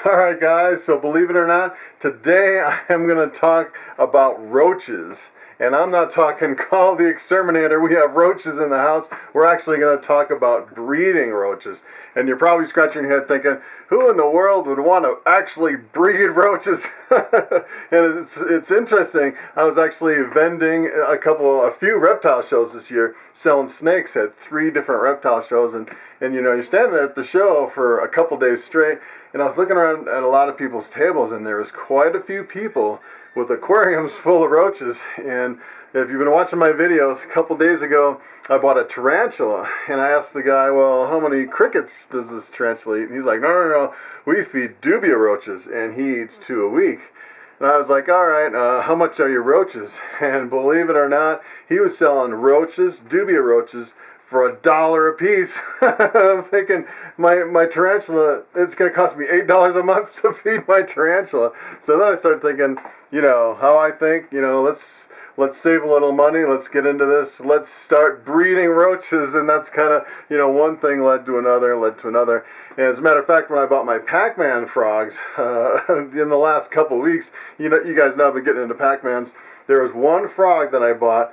Alright guys, so believe it or not, today I am going to talk about roaches. And I'm not talking Call the Exterminator, we have roaches in the house. We're actually going to talk about breeding roaches. And you're probably scratching your head thinking, who in the world would want to actually breed roaches? And it's interesting, I was actually vending a few reptile shows this year, selling snakes at 3 different reptile shows. And you know, you're standing there at the show for a couple days straight, and I was looking around at a lot of people's tables, and there was quite a few people with aquariums full of roaches. And if you've been watching my videos, a couple days ago, I bought a tarantula, and I asked the guy, well, how many crickets does this tarantula eat? And he's like, no, we feed Dubia Roaches, and he eats 2 a week. And I was like, all right, how much are your roaches? And believe it or not, he was selling roaches, Dubia roaches, for $1 a piece. I'm thinking, my tarantula, it's going to cost me $8 a month to feed my tarantula. So then I started thinking, you know, how I think, you know, let's save a little money, let's get into this, let's start breeding roaches. And that's kind of, you know, one thing led to another. And as a matter of fact, when I bought my Pac-Man frogs in the last couple weeks, you know, you guys know I've been getting into Pac-Mans. There was one frog that I bought,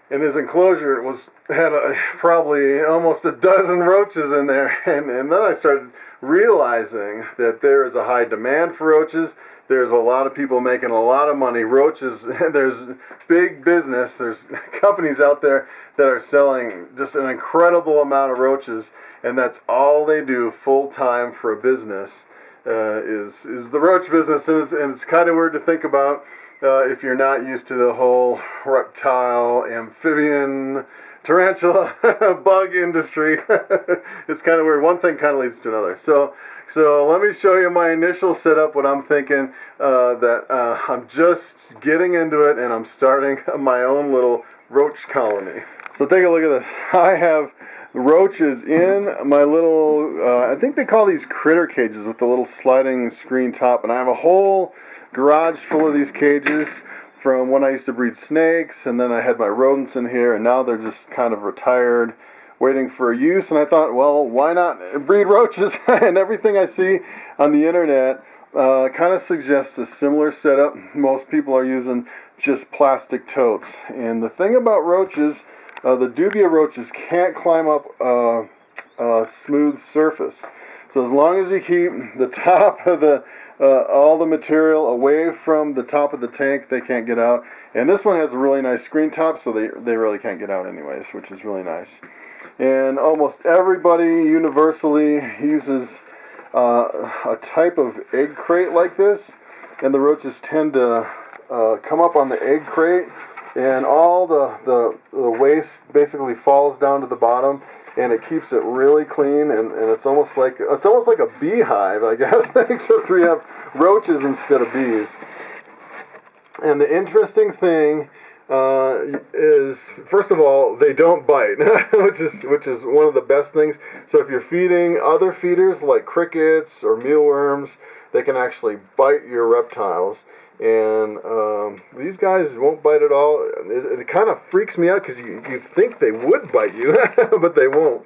and his enclosure had probably almost a dozen roaches in there. And then I started realizing that there is a high demand for roaches. There's a lot of people making a lot of money. Roaches, there's big business. There's companies out there that are selling just an incredible amount of roaches, and that's all they do full time for a business is the roach business. And it's kind of weird to think about. If you're not used to the whole reptile, amphibian, tarantula, bug industry, it's kind of weird. One thing kind of leads to another. So let me show you my initial setup, what I'm thinking, that I'm just getting into it, and I'm starting my own little roach colony. So take a look at this. I have roaches in my little, I think they call these critter cages with the little sliding screen top, and I have a whole garage full of these cages from when I used to breed snakes, and then I had my rodents in here, and now they're just kind of retired, waiting for use. And I thought, well, why not breed roaches? And everything I see on the internet kind of suggests a similar setup. Most people are using just plastic totes. And the thing about roaches, the Dubia roaches can't climb up a smooth surface. So as long as you keep the top of all the material away from the top of the tank, they can't get out. And this one has a really nice screen top, so they really can't get out anyways, which is really nice. And almost everybody universally uses a type of egg crate like this, and the roaches tend to come up on the egg crate, and all the waste basically falls down to the bottom, and it keeps it really clean, and it's almost like a beehive, I guess, except we have roaches instead of bees. And the interesting thing is, first of all, they don't bite, which is one of the best things. So if you're feeding other feeders like crickets or mealworms, they can actually bite your reptiles. And these guys won't bite at all. It kind of freaks me out because you think they would bite you, but they won't.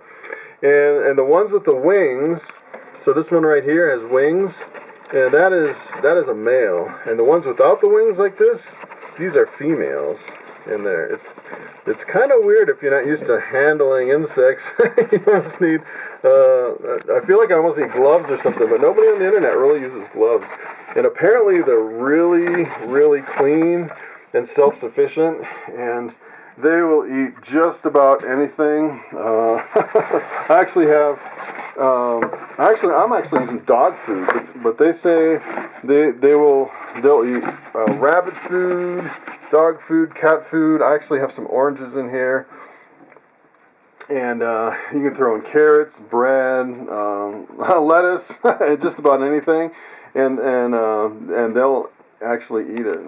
And the ones with the wings, so this one right here has wings, and that is a male. And the ones without the wings like this, these are females in there. It's kind of weird if you're not used to handling insects. You almost need, I feel like I almost need gloves or something, but nobody on the internet really uses gloves. And apparently they're really, really clean and self-sufficient, and they will eat just about anything. I'm actually using dog food, but they say they'll eat rabbit food, dog food, cat food. I actually have some oranges in here, and you can throw in carrots, bread, lettuce, just about anything, and they'll actually eat it.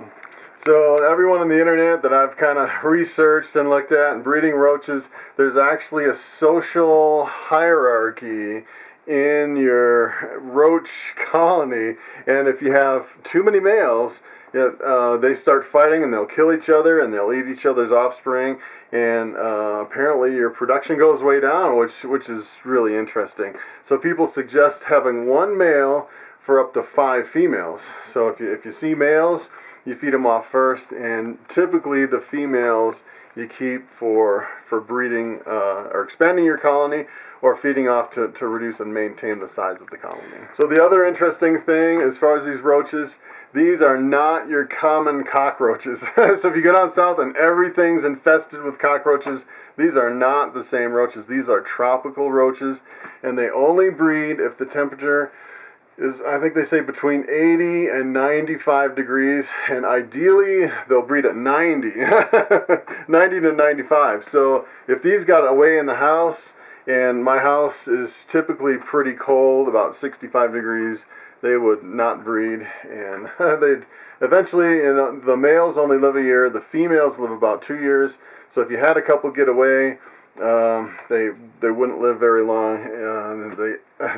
So everyone on the internet that I've kind of researched and looked at and breeding roaches, there's actually a social hierarchy in your roach colony, and if you have too many males, they start fighting and they'll kill each other and they'll eat each other's offspring, and apparently your production goes way down, which is really interesting. So people suggest having one male for up to 5 females. So if you see males, you feed them off first, and typically the females you keep for breeding or expanding your colony, or feeding off to reduce and maintain the size of the colony. So the other interesting thing as far as these roaches, these are not your common cockroaches. So if you go down south and everything's infested with cockroaches, these are not the same roaches. These are tropical roaches, and they only breed if the temperature is, I think they say, between 80 and 95 degrees, and ideally they'll breed at 90, 90 to 95. So if these got away in the house, and my house is typically pretty cold, about 65 degrees, they would not breed, and they'd eventually, the males only live a year, the females live about 2 years. So if you had a couple get away, they wouldn't live very long. They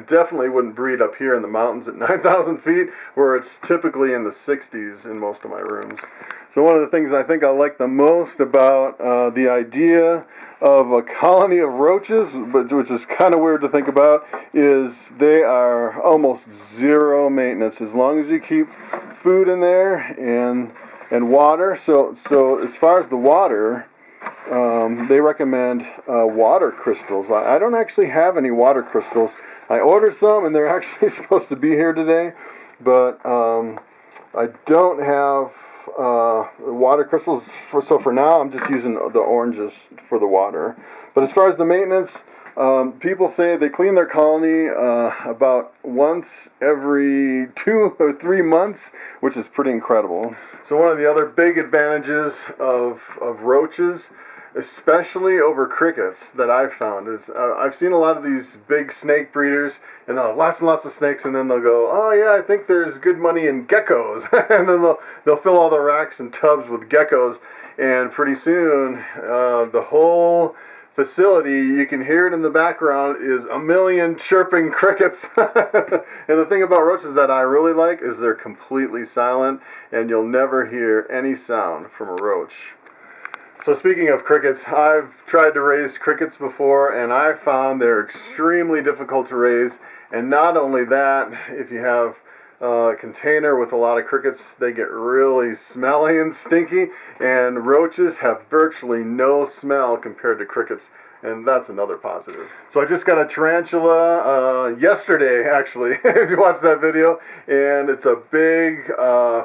definitely wouldn't breed up here in the mountains at 9,000 feet, where it's typically in the 60s in most of my rooms. So one of the things I think I like the most about the idea of a colony of roaches, which is kind of weird to think about, is they are almost zero maintenance as long as you keep food in there and water. So as far as the water, they recommend water crystals. I don't actually have any water crystals. I ordered some, and they're actually supposed to be here today, but I don't have water crystals, so for now I'm just using the oranges for the water. But as far as the maintenance, people say they clean their colony about once every 2 or 3 months, which is pretty incredible. So one of the other big advantages of roaches, especially over crickets, that I've found is I've seen a lot of these big snake breeders, and they'll have lots and lots of snakes, and then they'll go, oh yeah, I think there's good money in geckos, and then they'll fill all the racks and tubs with geckos, and pretty soon the whole facility, you can hear it in the background, is a million chirping crickets. And the thing about roaches that I really like is they're completely silent, and you'll never hear any sound from a roach. So speaking of crickets, I've tried to raise crickets before, and I found they're extremely difficult to raise. And not only that, if you have a container with a lot of crickets, they get really smelly and stinky, and roaches have virtually no smell compared to crickets, and that's another positive. So I just got a tarantula yesterday, actually, if you watched that video, and it's a big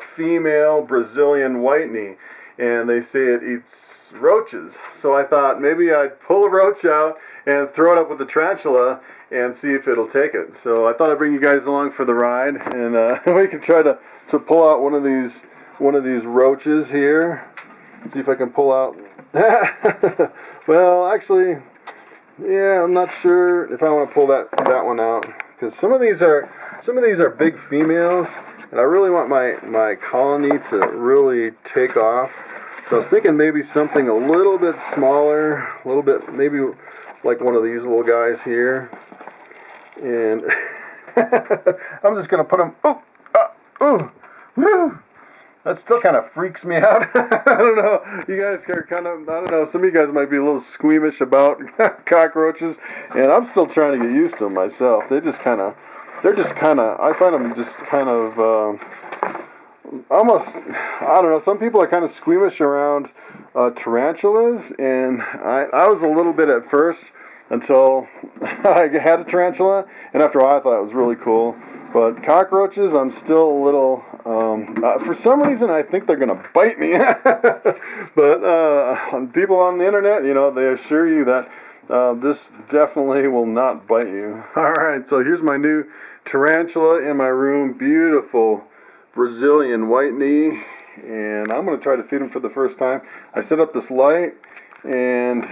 female Brazilian white knee. And they say it eats roaches. So I thought maybe I'd pull a roach out and throw it up with the tarantula and see if it'll take it. So I thought I'd bring you guys along for the ride, and we can try to pull out one of these roaches here. See if I can pull out. Well, actually, yeah, I'm not sure if I want to pull that one out, because some of these are big females, and I really want my colony to really take off. So I was thinking maybe something a little bit smaller, a little bit, maybe like one of these little guys here. And I'm just going to put them, woo! That still kind of freaks me out. I don't know. You guys are kind of, I don't know, some of you guys might be a little squeamish about cockroaches, and I'm still trying to get used to them myself. They're just kind of, I find them just kind of, almost, I don't know, some people are kind of squeamish around tarantulas, and I was a little bit at first until I had a tarantula, and after a while I thought it was really cool. But cockroaches, I'm still a little, for some reason I think they're going to bite me. But people on the internet, they assure you that this definitely will not bite you. Alright, so here's my new tarantula in my room. Beautiful Brazilian white knee. And I'm going to try to feed him for the first time. I set up this light, and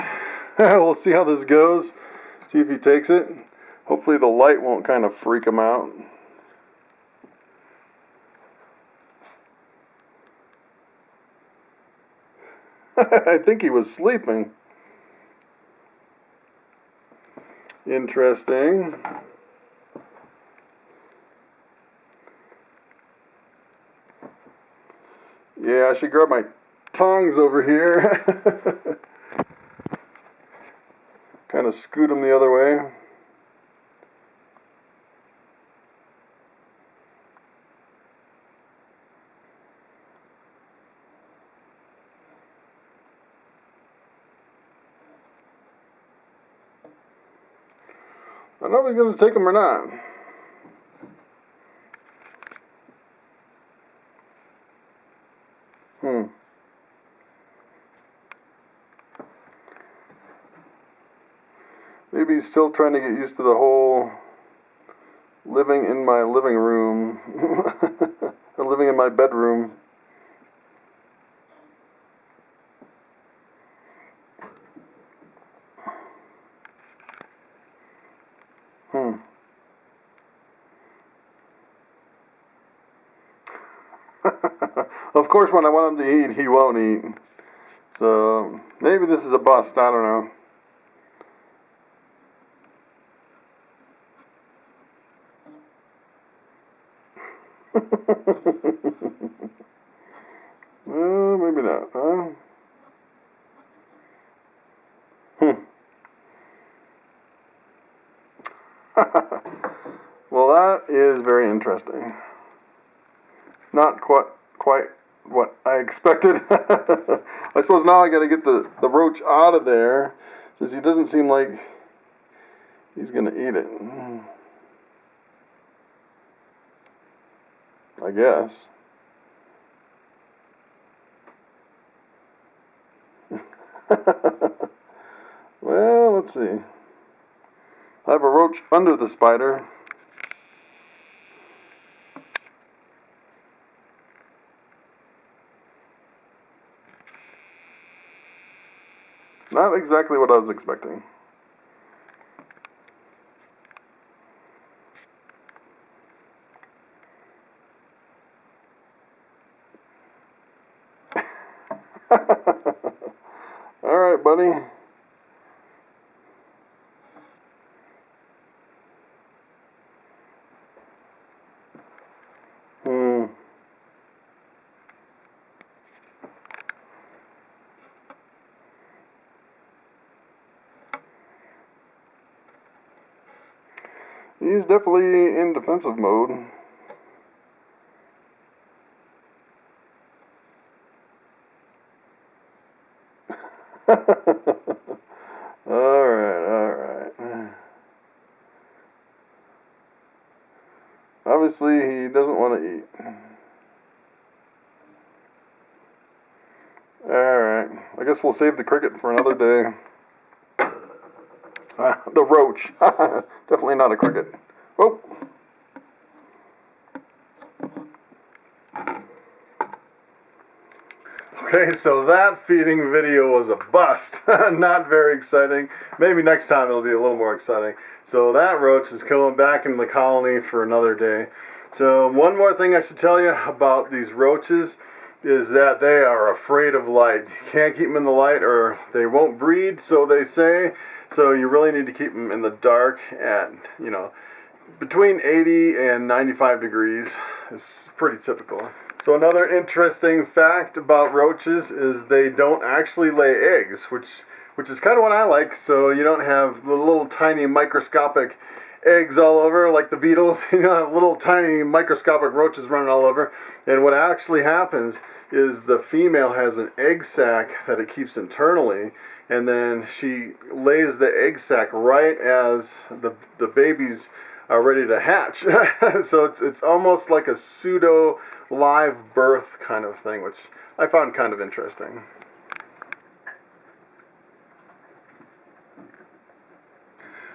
we'll see how this goes. See if he takes it. Hopefully the light won't kind of freak him out. I think he was sleeping. Interesting. Yeah, I should grab my tongs over here. Kind of scoot them the other way. don't know if he's going to take them or not. Maybe he's still trying to get used to the whole living in my living room, or living in my bedroom. Of course, when I want him to eat, he won't eat. So, maybe this is a bust, I don't know. Maybe not, huh? Well, that is very interesting. Not quite what I expected. I suppose now I gotta get the roach out of there, since he doesn't seem like he's gonna eat it. I guess. Well, let's see. I have a roach under the spider. Not exactly what I was expecting. All right, buddy. He's definitely in defensive mode. Alright. Obviously, he doesn't want to eat. Alright. I guess we'll save the cricket for another day. The roach. Definitely not a cricket. Oh. Okay, so that feeding video was a bust. Not very exciting. Maybe next time it'll be a little more exciting. So that roach is going back in the colony for another day. So one more thing I should tell you about these roaches is that they are afraid of light. You can't keep them in the light or they won't breed, so they say. So you really need to keep them in the dark at, between 80 and 95 degrees. It's pretty typical. So another interesting fact about roaches is they don't actually lay eggs, which is kind of what I like. So you don't have the little tiny microscopic eggs all over like the beetles. You don't have little tiny microscopic roaches running all over. And what actually happens is the female has an egg sac that it keeps internally, and then she lays the egg sac right as the babies are ready to hatch. So it's almost like a pseudo live birth kind of thing, which I found kind of interesting.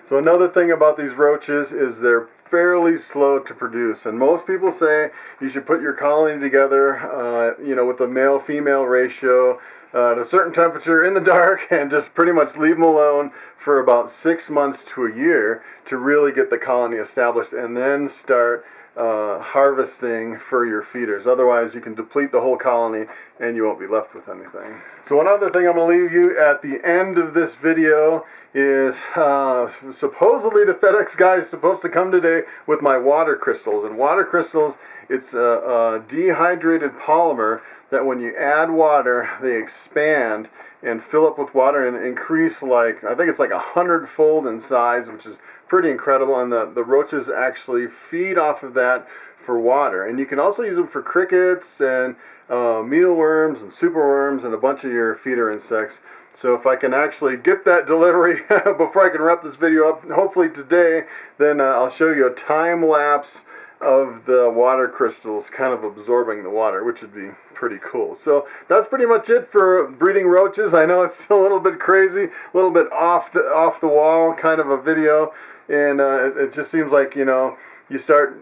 So another thing about these roaches is they're fairly slow to produce, and most people say you should put your colony together, with a male-female ratio at a certain temperature in the dark, and just pretty much leave them alone for about 6 months to a year to really get the colony established, and then start harvesting for your feeders. Otherwise, you can deplete the whole colony and you won't be left with anything. So one other thing I'm going to leave you at the end of this video is supposedly the FedEx guy is supposed to come today with my water crystals. And water crystals, it's a dehydrated polymer that when you add water, they expand and fill up with water and increase I think it's like 100-fold in size, which is pretty incredible. And the roaches actually feed off of that for water. And you can also use them for crickets and mealworms and superworms and a bunch of your feeder insects. So if I can actually get that delivery before I can wrap this video up, hopefully today, then I'll show you a time lapse of the water crystals kind of absorbing the water, which would be pretty cool. So that's pretty much it for breeding roaches. I know it's a little bit crazy, a little bit off the wall kind of a video, and it just seems like, you know, you start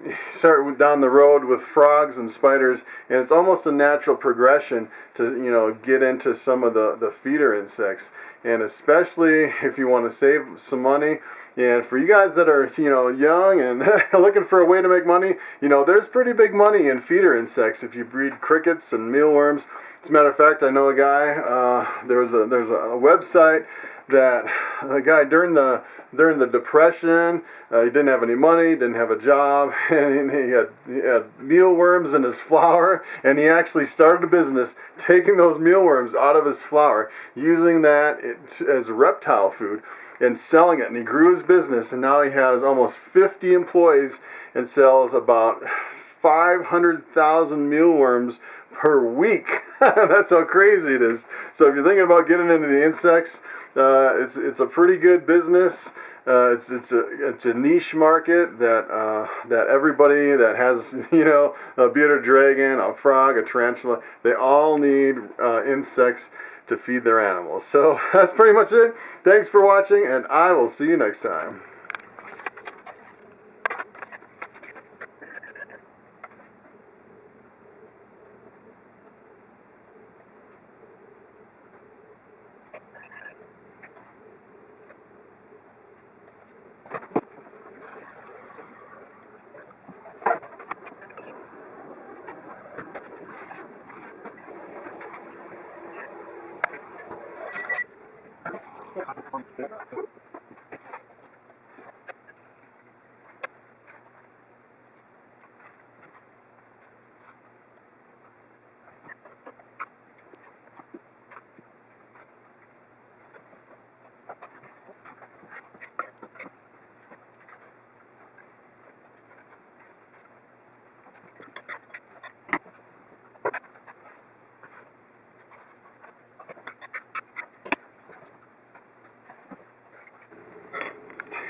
down the road with frogs and spiders, and it's almost a natural progression to, you know, get into some of the feeder insects. And especially if you want to save some money, and for you guys that are, you know, young and looking for a way to make money, you know, there's pretty big money in feeder insects if you breed crickets and mealworms. As a matter of fact, I know a guy, there's a website that the guy during the Depression, he didn't have any money, didn't have a job, and he had mealworms in his flour, and he actually started a business taking those mealworms out of his flour, using that as reptile food and selling it. And he grew his business, and now he has almost 50 employees and sells about 500,000 mealworms per week. That's how crazy it is. So if you're thinking about getting into the insects, it's a pretty good business. It's a niche market that everybody that has, you know, a bearded dragon, a frog, a tarantula, they all need insects to feed their animals. So that's pretty much it. Thanks for watching, and I will see you next time.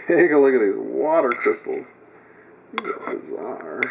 Take a look at these water crystals. These are bizarre.